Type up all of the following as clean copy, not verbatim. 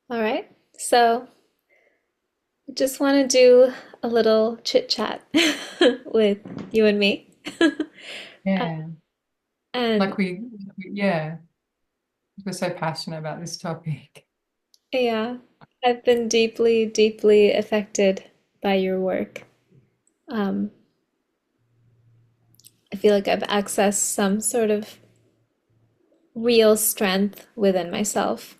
All right. So, just want to do a little chit chat with you and me. Uh, Yeah, and like yeah, we're so passionate about this topic. yeah, I've been deeply, deeply affected by your work. Um, I feel like I've accessed some sort of real strength within myself.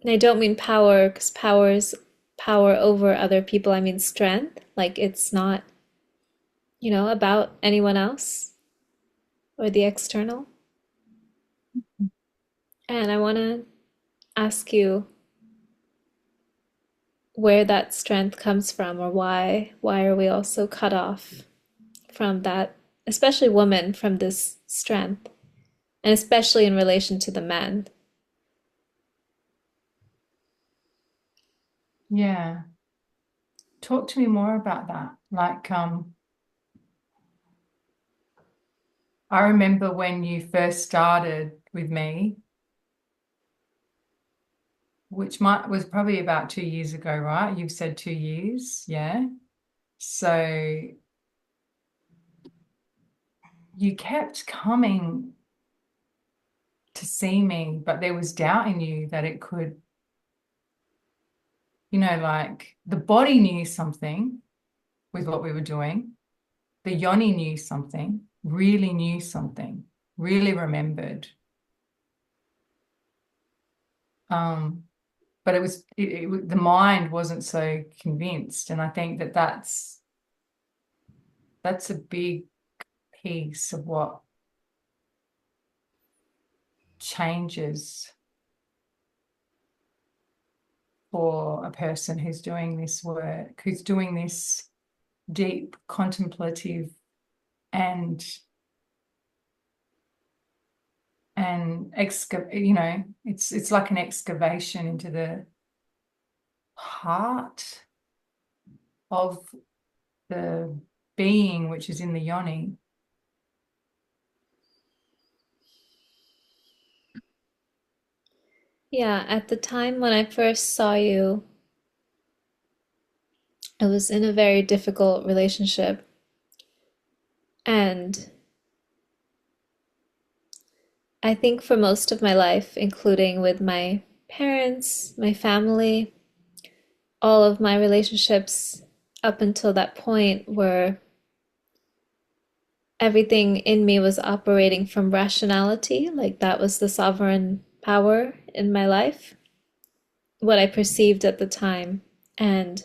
And I don't mean power, because power's power over other people. I mean strength. Like it's not, about anyone else or the external. And I want to ask you where that strength comes from, or why are we all so cut off from that, especially women, from this strength, and especially in relation to the men. Yeah, talk to me more about that. Like, I remember when you first started with me, which might was probably about 2 years ago, right? You've said 2 years, yeah. So you kept coming to see me, but there was doubt in you that it could, like the body knew something with what we were doing. The yoni knew something, really knew something, really remembered. Um, but the mind wasn't so convinced, and I think that that's a big piece of what changes for a person who's doing this work, who's doing this deep contemplative and it's like an excavation into the heart of the being which is in the yoni. Yeah, at the time when I first saw you, I was in a very difficult relationship. And I think for most of my life, including with my parents, my family, all of my relationships up until that point were everything in me was operating from rationality, like that was the sovereign power in my life, what I perceived at the time. And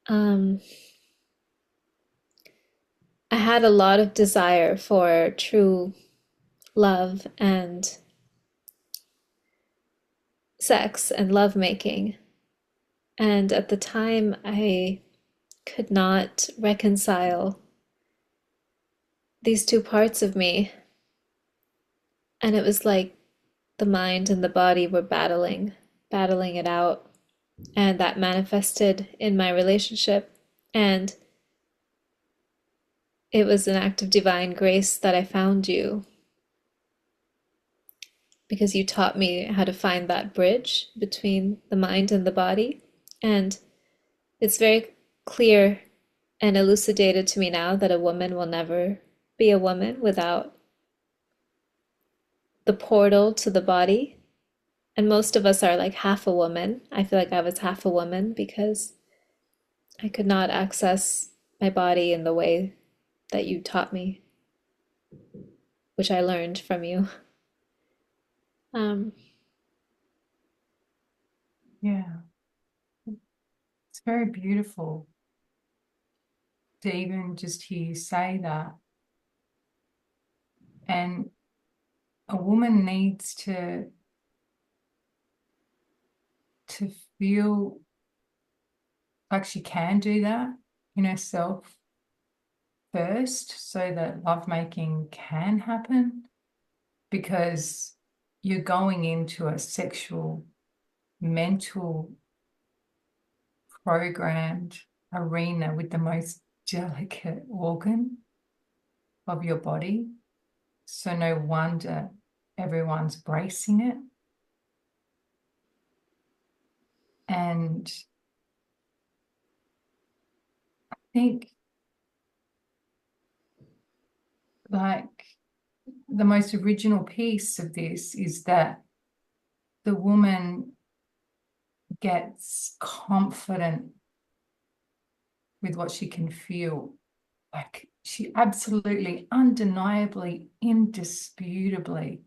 um, I had a lot of desire for true love and sex and lovemaking. And at the time, I could not reconcile these two parts of me. And it was like the mind and the body were battling it out. And that manifested in my relationship. And it was an act of divine grace that I found you, because you taught me how to find that bridge between the mind and the body. And it's very clear and elucidated to me now that a woman will never be a woman without the portal to the body. And most of us are like half a woman. I feel like I was half a woman because I could not access my body in the way that you taught me, which I learned from you. Um, Yeah, it's very beautiful to even just hear you say that. And a woman needs to feel like she can do that in herself first so that lovemaking can happen, because you're going into a sexual, mental, programmed arena with the most delicate organ of your body. So no wonder everyone's bracing it. And I think like the most original piece of this is that the woman gets confident with what she can feel. Like she absolutely, undeniably, indisputably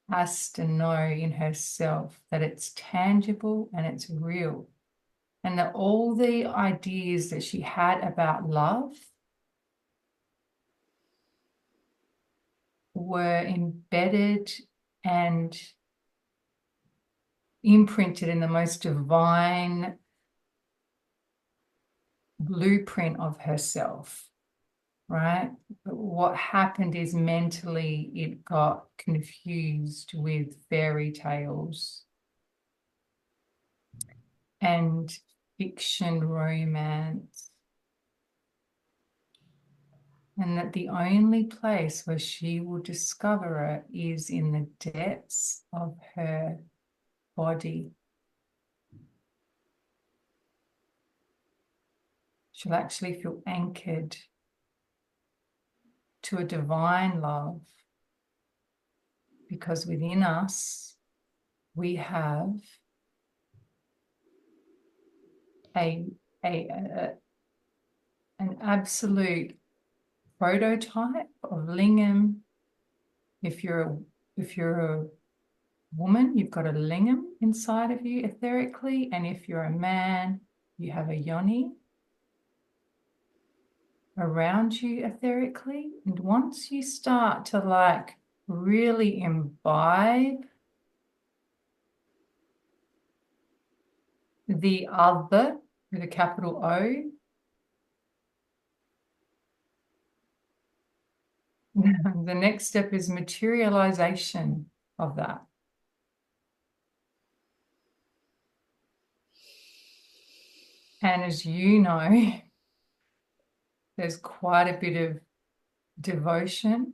has to know in herself that it's tangible and it's real. And that all the ideas that she had about love were embedded and imprinted in the most divine blueprint of herself, right? But what happened is mentally it got confused with fairy tales and fiction romance. And that the only place where she will discover it is in the depths of her body. She'll actually feel anchored to a divine love, because within us we have a, a an absolute prototype of lingam. If you're a woman, you've got a lingam inside of you etherically, and if you're a man, you have a yoni around you etherically. And once you start to like really imbibe the other with a capital O, the next step is materialization of that. And as you know, there's quite a bit of devotion,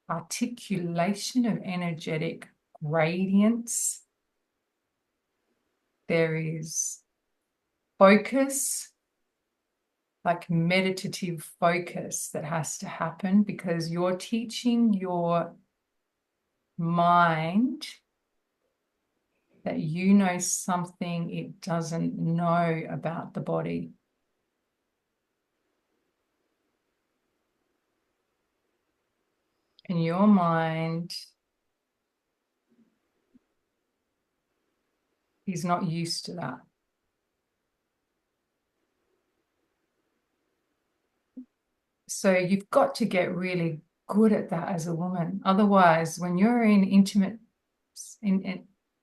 articulation of energetic gradients. There is focus, like meditative focus that has to happen, because you're teaching your mind that you know something it doesn't know about the body. And your mind is not used to that. So you've got to get really good at that as a woman. Otherwise, when you're in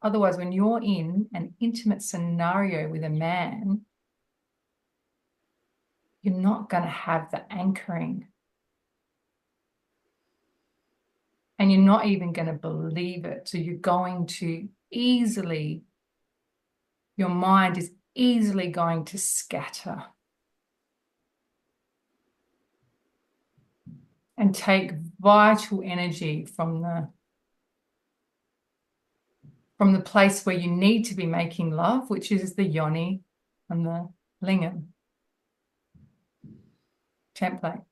otherwise, when you're in an intimate scenario with a man, you're not going to have the anchoring. And you're not even going to believe it. So you're going to easily, your mind is easily going to scatter and take vital energy from the place where you need to be making love, which is the yoni and the lingam template.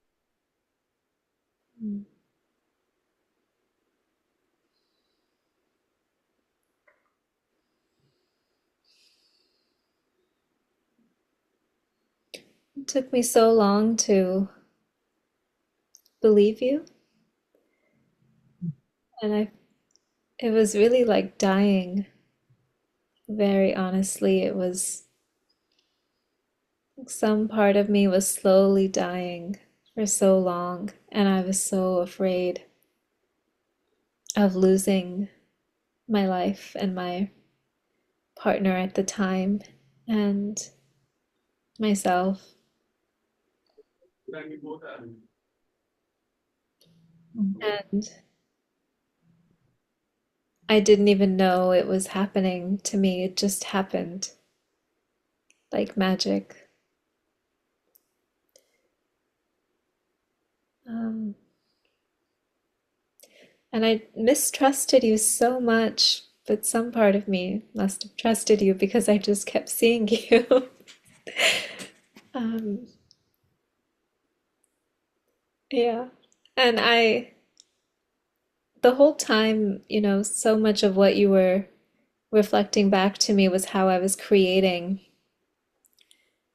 It took me so long to believe you, and it was really like dying. Very honestly, it was some part of me was slowly dying for so long, and I was so afraid of losing my life and my partner at the time and myself. And I didn't even know it was happening to me. It just happened like magic. Um, And I mistrusted you so much, but some part of me must have trusted you because I just kept seeing you. Um, yeah. And the whole time, so much of what you were reflecting back to me was how I was creating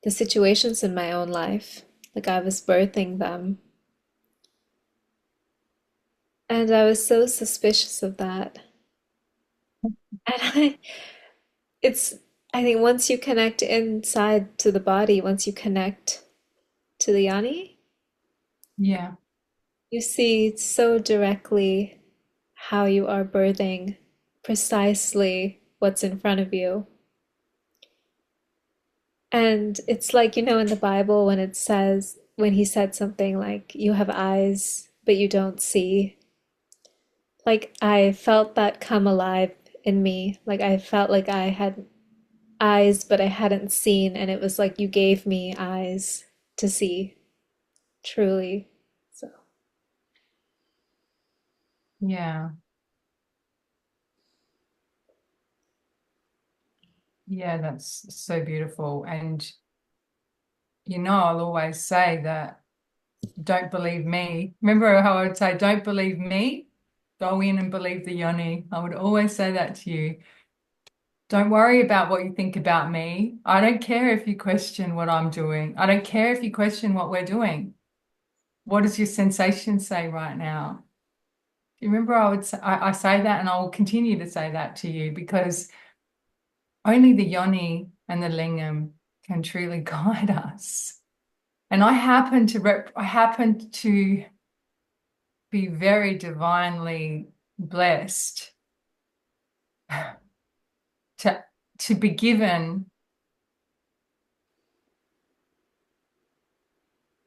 the situations in my own life. Like I was birthing them. And I was so suspicious of that. And it's, I think once you connect inside to the body, once you connect to the yoni, Yeah. you see so directly how you are birthing precisely what's in front of you. And it's like, in the Bible when it says, when he said something like, you have eyes, but you don't see. Like I felt that come alive in me. Like I felt like I had eyes, but I hadn't seen. And it was like you gave me eyes to see, truly. So, Yeah. Yeah, that's so beautiful. And I'll always say that don't believe me. Remember how I would say, don't believe me, go in and believe the yoni. I would always say that to you. Don't worry about what you think about me. I don't care if you question what I'm doing. I don't care if you question what we're doing. What does your sensation say right now? You remember I would say, I say that and I will continue to say that to you because only the yoni and the lingam can truly guide us. And I happen to be very divinely blessed to be given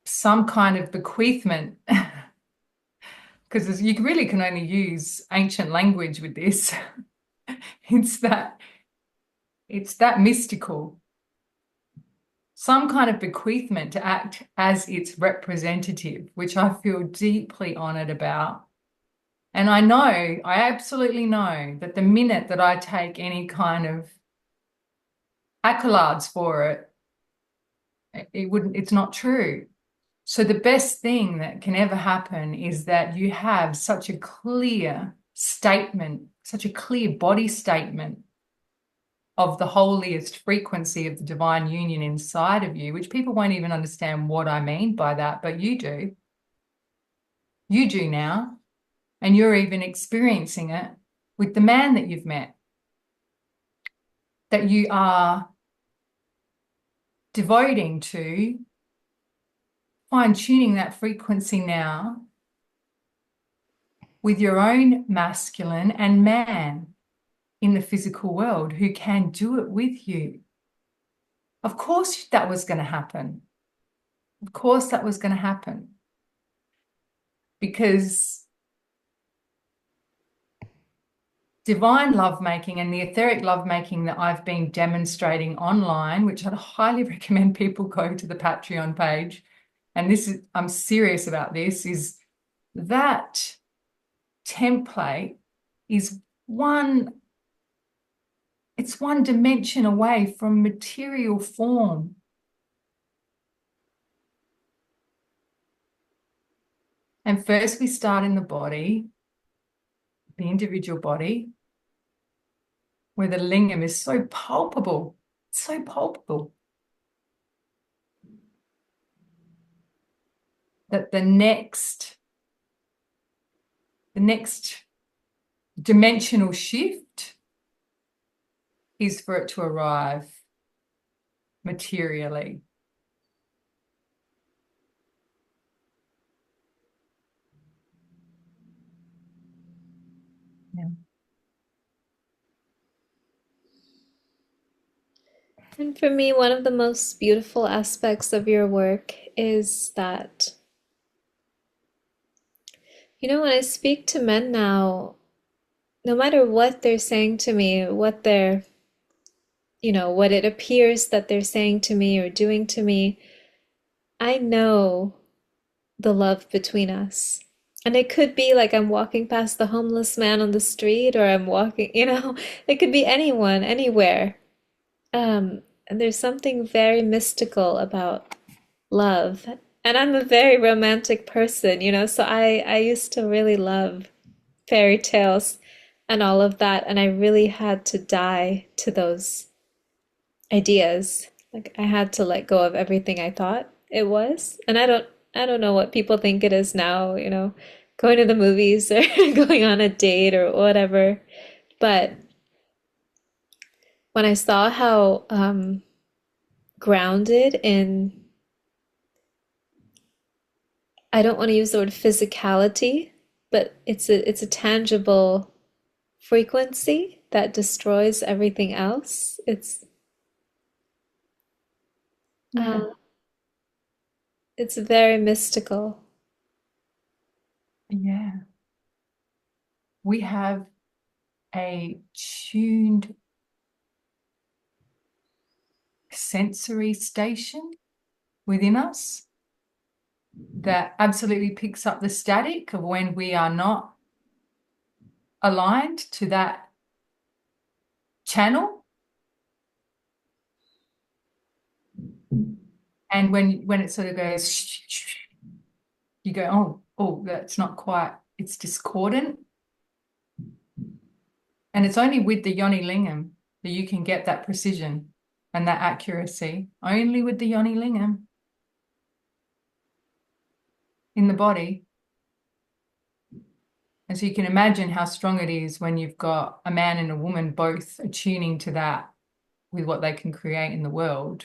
some kind of bequeathment because you really can only use ancient language with this. It's that mystical, some kind of bequeathment to act as its representative, which I feel deeply honored about. And I absolutely know that the minute that I take any kind of accolades for it's not true. So the best thing that can ever happen is that you have such a clear statement, such a clear body statement of the holiest frequency of the divine union inside of you, which people won't even understand what I mean by that, but you do. You do now. And you're even experiencing it with the man that you've met, that you are devoting to fine tuning that frequency now with your own masculine and man in the physical world who can do it with you. Of course, that was going to happen. Of course, that was going to happen because divine lovemaking and the etheric lovemaking that I've been demonstrating online, which I'd highly recommend people go to the Patreon page. And I'm serious about this, is that template is it's one dimension away from material form. And first we start in the body, the individual body, where the lingam is so palpable, that the next dimensional shift is for it to arrive materially. Yeah. and for me, one of the most beautiful aspects of your work is that, when I speak to men now, no matter what they're saying to me, what it appears that they're saying to me or doing to me, I know the love between us. And it could be like I'm walking past the homeless man on the street, or I'm walking, it could be anyone, anywhere. And there's something very mystical about love. And I'm a very romantic person, so I used to really love fairy tales and all of that, and I really had to die to those ideas. Like I had to let go of everything I thought it was. And I don't know what people think it is now, going to the movies or going on a date or whatever. But when I saw how grounded in, I don't want to use the word physicality, but it's a tangible frequency that destroys everything else. Yeah. Uh, it's very mystical. Yeah. We have a tuned sensory station within us that absolutely picks up the static of when we are not aligned to that channel. And when it sort of goes, you go, oh, that's not quite, it's discordant. And it's only with the yoni lingam that you can get that precision and that accuracy. Only with the yoni lingam in the body. And so you can imagine how strong it is when you've got a man and a woman both attuning to that with what they can create in the world.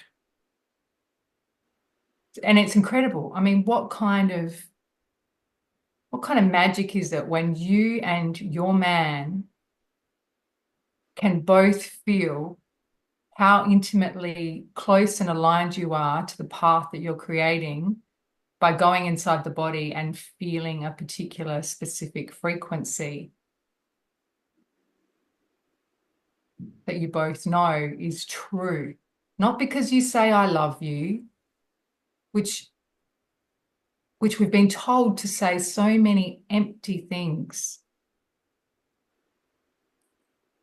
And it's incredible. I mean, what kind of magic is it when you and your man can both feel how intimately close and aligned you are to the path that you're creating by going inside the body and feeling a particular specific frequency that you both know is true. Not because you say, I love you, which we've been told to say so many empty things.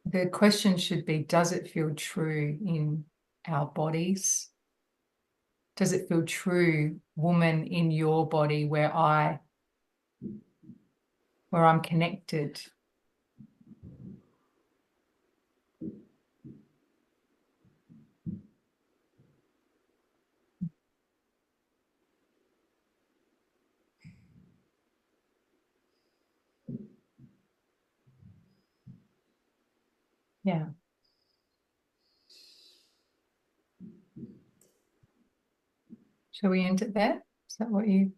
The question should be, does it feel true in our bodies? Does it feel true, woman, in your body where I'm connected? Yeah. Shall we end it there? Is that what you